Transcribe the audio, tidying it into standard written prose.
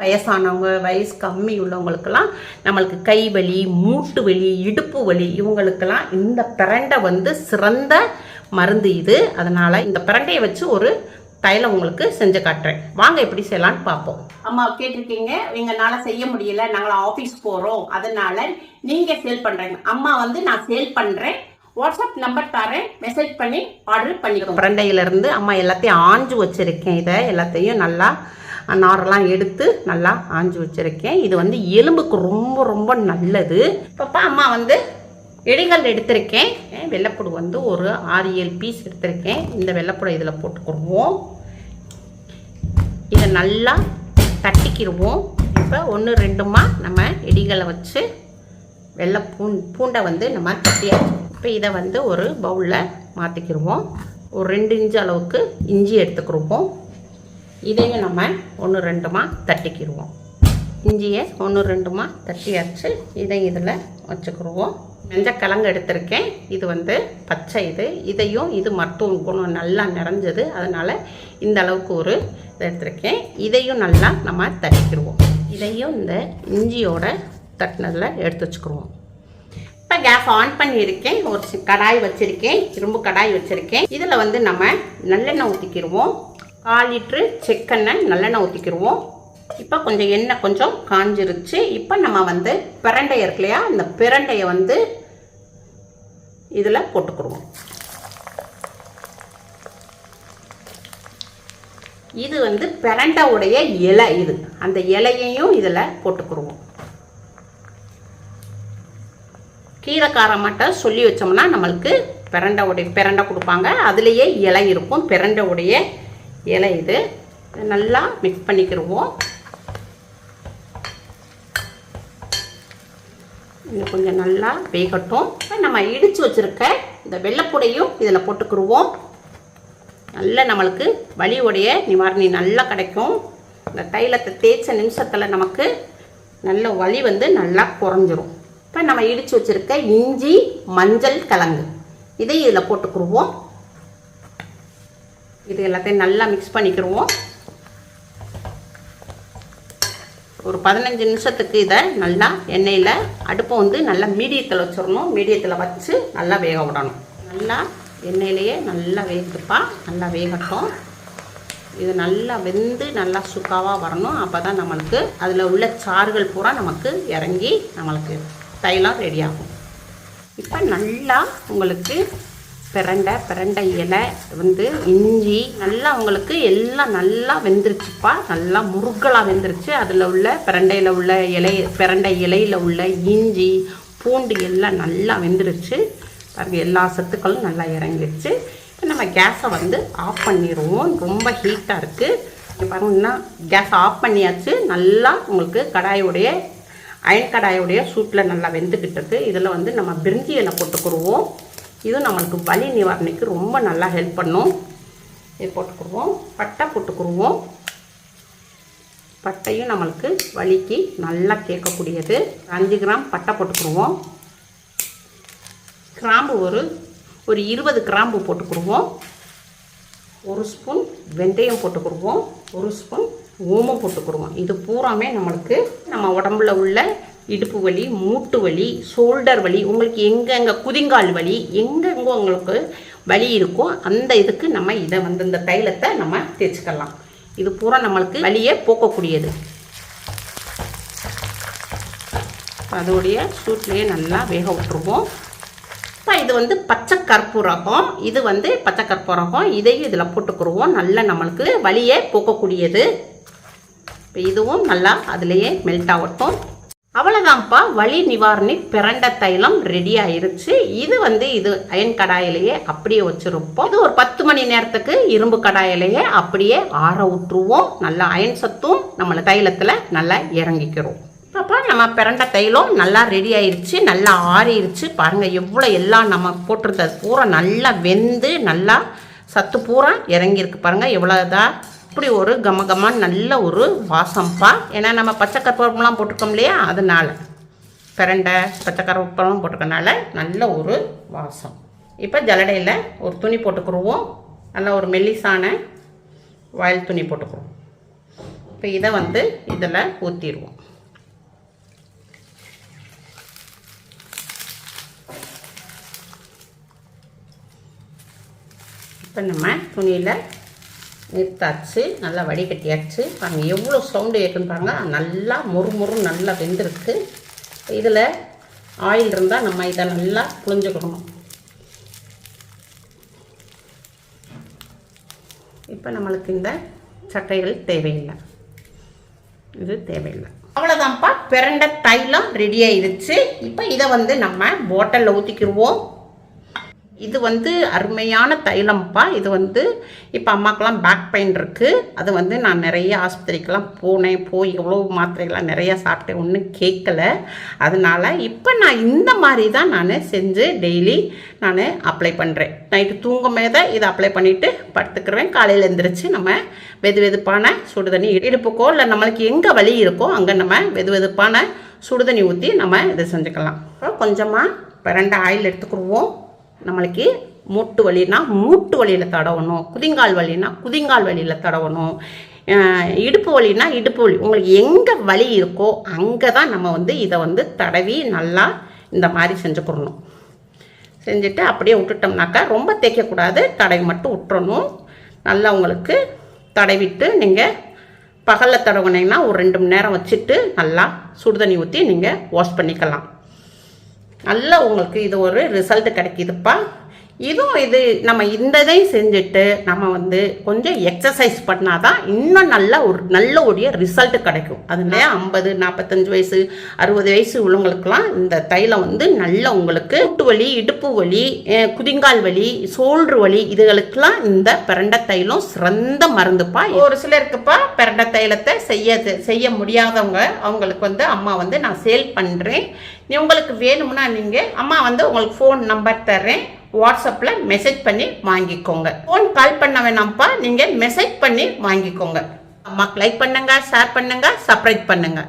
வயசானவங்க, வயசு கம்மி உள்ளவங்களுக்கெல்லாம், நம்மளுக்கு கை வலி, மூட்டு வலி, இடுப்பு வலி இவங்களுக்கெல்லாம் இந்த பிரண்டை வந்து சிறந்த மருந்து இது. அதனால் இந்த பிரண்டையை வச்சு ஒரு தைலம் உங்களுக்கு செஞ்சு காட்டுறேன். வாங்க எப்படி செய்யலான்னு பார்ப்போம். அம்மா கேட்டிருக்கீங்க, எங்களால் செய்ய முடியல, நாங்கள் ஆஃபீஸ் போகிறோம், அதனால நீங்கள் சேல் பண்ணுறீங்க. அம்மா வந்து நான் சேல் பண்ணுறேன், வாட்ஸ்அப் நம்பர் தரேன், மெசேஜ் பண்ணி ஆர்டர் பண்ணிக்கோங்க. பிரண்டையிலேருந்து அம்மா எல்லாத்தையும் ஆஞ்சு வச்சுருக்கேன். இதை எல்லாத்தையும் நல்லா நாரெல்லாம் எடுத்து நல்லா ஆஞ்சு வச்சுருக்கேன். இது வந்து எலும்புக்கு ரொம்ப ரொம்ப நல்லது. இப்போ அம்மா வந்து இடிகள் எடுத்திருக்கேன். வெள்ளைப்பூடு வந்து ஒரு 6-7 பீஸ் எடுத்திருக்கேன். இந்த வெள்ளைப்பூடை இதில் போட்டுக்கிடுவோம். இதை நல்லா தட்டிக்கிடுவோம். இப்போ 1-2மா நம்ம இடிகளை வச்சு வெள்ளை பூண்டை வந்து நம்ம தட்டியாச்சு. இப்போ இதை வந்து ஒரு பவுலில் மாற்றிக்கிடுவோம். ஒரு 2 இன்ச்சு அளவுக்கு இஞ்சி எடுத்துக்கிடுவோம். இதையும் நம்ம 1-2மா தட்டிக்கிடுவோம். இஞ்சியை 1-2மா தட்டியாச்சு. இதை இதில் வச்சுக்கிடுவோம். மஞ்சக்கிழங்கு எடுத்திருக்கேன். இது வந்து பச்சை இதையும் இது மருத்துவ குணம் நல்லா நிறைஞ்சது, அதனால் இந்த அளவுக்கு ஒரு இதை எடுத்திருக்கேன். இதையும் நல்லா நம்ம தட்டிக்கிடுவோம். இதையும் இந்த இஞ்சியோட தட்டினதில் எடுத்து வச்சுக்கிடுவோம். இப்போ கேஸ் ஆன் பண்ணியிருக்கேன். ஒரு கடாய் வச்சுருக்கேன், இரும்பு கடாய் வச்சுருக்கேன். இதில் வந்து நம்ம நல்லெண்ணெய் ஊற்றிக்கிடுவோம். 1/4 லிட்ரு செக்கெண்ணெய் நல்லெண்ணெய் ஊற்றிக்கிடுவோம். இப்போ கொஞ்சம் எண்ணெய் கொஞ்சம் காஞ்சிருச்சு. இப்போ நம்ம வந்து பிரண்டை இருக்கு இல்லையா, இந்த பிரண்டையை வந்து இதில் போட்டுக்கிடுவோம். இது வந்து பிரண்டையுடைய இலை, இது அந்த இலையையும் இதில் போட்டுக்கிடுவோம். கீரைக்காரம் மட்டும் சொல்லி வச்சோம்னா நம்மளுக்கு பிரண்டை கொடுப்பாங்க, அதுலேயே இலை இருக்கும். பிரண்டையுடைய இலை இது நல்லா மிக்ஸ் பண்ணிக்கிடுவோம். இன்னும் கொஞ்சம் நல்லா வேகட்டும். நம்ம இடித்து வச்சுருக்க இந்த வெள்ளைப்பூடையும் இதில் போட்டுக்கிடுவோம். நல்லா நம்மளுக்கு வலியுடைய நிவாரணி நல்லா கிடைக்கும். இந்த தைலத்தை தேய்ச்ச நிமிஷத்தில் நமக்கு நல்ல வலி வந்து நல்லா குறைஞ்சிரும். இப்போ நம்ம இடித்து வச்சுருக்க இஞ்சி, மஞ்சள் கிழங்கு இதையும் இதில் போட்டுக்கிடுவோம். இது எல்லாத்தையும் நல்லா மிக்ஸ் பண்ணிக்கிடுவோம். ஒரு 15 நிமிஷத்துக்கு இதை நல்லா எண்ணெயில் அடுப்பை வந்து நல்லா மீடியத்தில் வச்சிடணும். மீடியத்தில் வச்சு நல்லா வேக விடணும். நல்லா எண்ணெயிலேயே நல்லா வேகுதுப்பா, நல்லா வேகட்டும். இது நல்லா வெந்து நல்லா சுக்காவாக வரணும். அப்போ தான் நம்மளுக்கு அதில் உள்ள சாறுகள் பூரா நமக்கு இறங்கி நம்மளுக்கு தைலம் ரெடி ஆகும். இப்போ நல்லா உங்களுக்கு பிரண்டை இலை வந்து இஞ்சி நல்லா உங்களுக்கு எல்லாம் நல்லா வெந்துருச்சுப்பா, நல்லா முருகலாக வெந்துருச்சு. அதில் உள்ள பிரண்டையில் உள்ள பிரண்டை இலையில் உள்ள இஞ்சி, பூண்டு எல்லாம் நல்லா வெந்துருச்சு பாருங்க. எல்லா சத்துக்களும் நல்லா இறங்கிடுச்சு. இப்போ நம்ம கேஸை வந்து ஆஃப் பண்ணிடுவோம். ரொம்ப ஹீட்டாக இருக்குது பாருங்கன்னா. கேஸை ஆஃப் பண்ணியாச்சு. நல்லா உங்களுக்கு கடாயுடைய அயன் கடாயுடைய சூட்டில் நல்லா வெந்துக்கிட்டு. இதில் வந்து நம்ம பிரிஞ்சி இலை போட்டுக்கிடுவோம். இது நம்மளுக்கு வலி நிவாரணிக்கு ரொம்ப நல்லா ஹெல்ப் பண்ணும். இது போட்டுக்கிடுவோம். பட்டை போட்டுக்கிடுவோம். பட்டையும் நம்மளுக்கு வலிக்கு நல்லா கேட்கக்கூடியது. 5 கிராம் பட்டை போட்டுக்கிடுவோம். கிராம்பு ஒரு 20 கிராம்பு போட்டுக்கிடுவோம். 1 ஸ்பூன் வெந்தயம் போட்டுக்கிடுவோம். 1 ஸ்பூன் ஓமம் போட்டுக்கிடுவோம். இது பூராமே நம்மளுக்கு நம்ம உடம்புல உள்ள இடுப்பு வலி, மூட்டு வலி, ஷோல்டர் வலி, உங்களுக்கு எங்கெங்கே குதிங்கால் வலி எங்கெங்கே உங்களுக்கு வலி இருக்கோ அந்த இதுக்கு நம்ம இதை வந்து இந்த தைலத்தை நம்ம தேய்ச்சிக்கலாம். இது பூரா நம்மளுக்கு வலியை போக்கக்கூடியது. அதோடைய சூட்லேயே நல்லா வேக விட்டுருவோம். இப்போ இது வந்து பச்சை கற்பூரகம், இது வந்து பச்சை கற்பூரகம், இதையும் இதில் போட்டுக்கிடுவோம். நல்லா நம்மளுக்கு வலியை போக்கக்கூடியது. இப்போ இதுவும் நல்லா அதுலேயே மெல்ட் ஆகட்டும். அவ்வளோதான்ப்பா, வலி நிவாரணி பிரண்டை தைலம் ரெடி ஆயிருச்சு. இது வந்து இது அயன் கடாயிலேயே அப்படியே வச்சுருப்போம். இது ஒரு 10 மணி நேரத்துக்கு இரும்பு கடாயிலேயே அப்படியே ஆற விட்டுருவோம். நல்லா அயன் சத்தும் நம்மளை தைலத்தில் நல்லா இறங்கிக்கிறோம். அப்போ நம்ம பிரண்டை தைலம் நல்லா ரெடி ஆயிடுச்சு, நல்லா ஆறிடுச்சு. பாருங்கள் எவ்வளோ எல்லாம் நம்ம போட்டிருந்தது பூரா நல்லா வெந்து நல்லா சத்து பூரா இறங்கியிருக்கு. பாருங்கள் எவ்வளோதா இப்படி ஒரு கமகமான நல்ல ஒரு வாசம்ப்பா. ஏன்னா நம்ம பச்சை கற்பூரம்லாம் போட்டிருக்கோம் இல்லையா, அதனால் பிரண்டை பச்சை கற்பூரம் போட்டிருக்கனால நல்ல ஒரு வாசம். இப்போ ஜலடையில் ஒரு துணி போட்டுக்கிடுவோம். நல்லா ஒரு மெல்லிசான வாயில் துணி போட்டுக்குவோம். இப்போ இதை வந்து இதில் ஊற்றிடுவோம். இப்போ நம்ம துணியில் நிறுத்தாச்சு, நல்லா வடிகட்டியாச்சு. பாருங்க எவ்வளோ சவுண்டு கேட்குன்னு பாருங்க. நல்லா மொறு நல்லா வெந்திருக்கு. இதில் ஆயில் இருந்தால் நம்ம இதை நல்லா புழிஞ்சுக்கணும். இப்போ நம்மளுக்கு இந்த சட்டைகள் தேவையில்லை, இது தேவையில்லை. அவ்வளோதான்ப்பா, பிரண்டை தைலம் ரெடி ஆயிடுச்சு. இப்போ இதை வந்து நம்ம பாட்டிலில் ஊற்றிக்கிடுவோம். இது வந்து அருமையான தைலம்ப்பா. இது வந்து இப்போ அம்மாக்கெல்லாம் பேக் பெயின் இருக்குது. அது வந்து நான் நிறைய ஆஸ்பத்திரிக்கெல்லாம் போய் எவ்வளோ மாத்திரைகள்லாம் நிறையா சாப்பிட்டேன், ஒன்றும் கேட்கல. அதனால் இப்போ நான் இந்த மாதிரி தான் நான் செஞ்சு டெய்லி நான் அப்ளை பண்ணுறேன். நைட்டு தூங்கும் போதே இதை அப்ளை பண்ணிவிட்டு படுத்துக்கிறேன். காலையில் எழுந்திரிச்சு நம்ம வெதுவெதுப்பான சுடுதண்ணி இடுப்புக்கோ இல்லை நம்மளுக்கு எங்கே வலி இருக்கோ அங்கே நம்ம வெதுவெதுப்பான சுடுதண்ணி ஊற்றி நம்ம இதை செஞ்சுக்கலாம். கொஞ்சமாக பிரண்டை ஆயில் எடுத்துக்கிடுவோம். நம்மளுக்கு மூட்டு வலினா மூட்டு வலியில் தடவணும், குதிங்கால் வலினா குதிங்கால் வலியில் தடவணும், இடுப்பு வலினா இடுப்பு வலி, உங்களுக்கு எங்கே வலி இருக்கோ அங்கே தான் நம்ம வந்து இதை வந்து தடவி நல்லா இந்த மாதிரி செஞ்சுக்கிடணும். செஞ்சுட்டு அப்படியே விட்டுட்டோம்னாக்கா ரொம்ப தேய்க்கக்கூடாது, தடவி மட்டும் விட்டுறணும். நல்லா உங்களுக்கு தடவிட்டு நீங்கள் பகலில் தடவுனீங்கன்னா ஒரு 2 மணி நேரம் வச்சுட்டு நல்லா சுடுதண்ணி ஊற்றி நீங்கள் வாஷ் பண்ணிக்கலாம். நல்லா உங்களுக்கு இது ஒரு ரிசல்ட் கிடைக்கிதுப்பா. இதுவும் இது நம்ம இந்த இதையும் செஞ்சுட்டு நம்ம வந்து கொஞ்சம் எக்ஸசைஸ் பண்ணால் தான் இன்னும் நல்ல ஒரு ரிசல்ட் கிடைக்கும். அதுலேயே 50, 45 வயசு 60 வயசு உள்ளவங்களுக்கெல்லாம் இந்த தைலம் வந்து நல்ல உங்களுக்கு மூட்டு வலி, இடுப்பு வலி, குதிங்கால் வலி, சோல்ட்ரு வலி இதுகளுக்கெல்லாம் இந்த பிரண்டை தைலம் சிறந்த மருந்துப்பா. ஒரு சிலருக்குப்பா பிரண்டை தைலத்தை செய்ய முடியாதவங்க அவங்களுக்கு வந்து அம்மா வந்து நான் சேல் பண்ணுறேன். உங்களுக்கு வேணும்னா நீங்கள் அம்மா வந்து உங்களுக்கு ஃபோன் நம்பர் தர்றேன், வாட்ஸ்அப்பில் மெசேஜ் பண்ணி வாங்கிக்கோங்க. ஃபோன் கால் பண்ண வேணாம்ப்பா, நீங்கள் மெசேஜ் பண்ணி வாங்கிக்கோங்க. அம்மாக்கு லைக் பண்ணுங்க, ஷேர் பண்ணுங்க, சப்ஸ்கிரைப் பண்ணுங்க.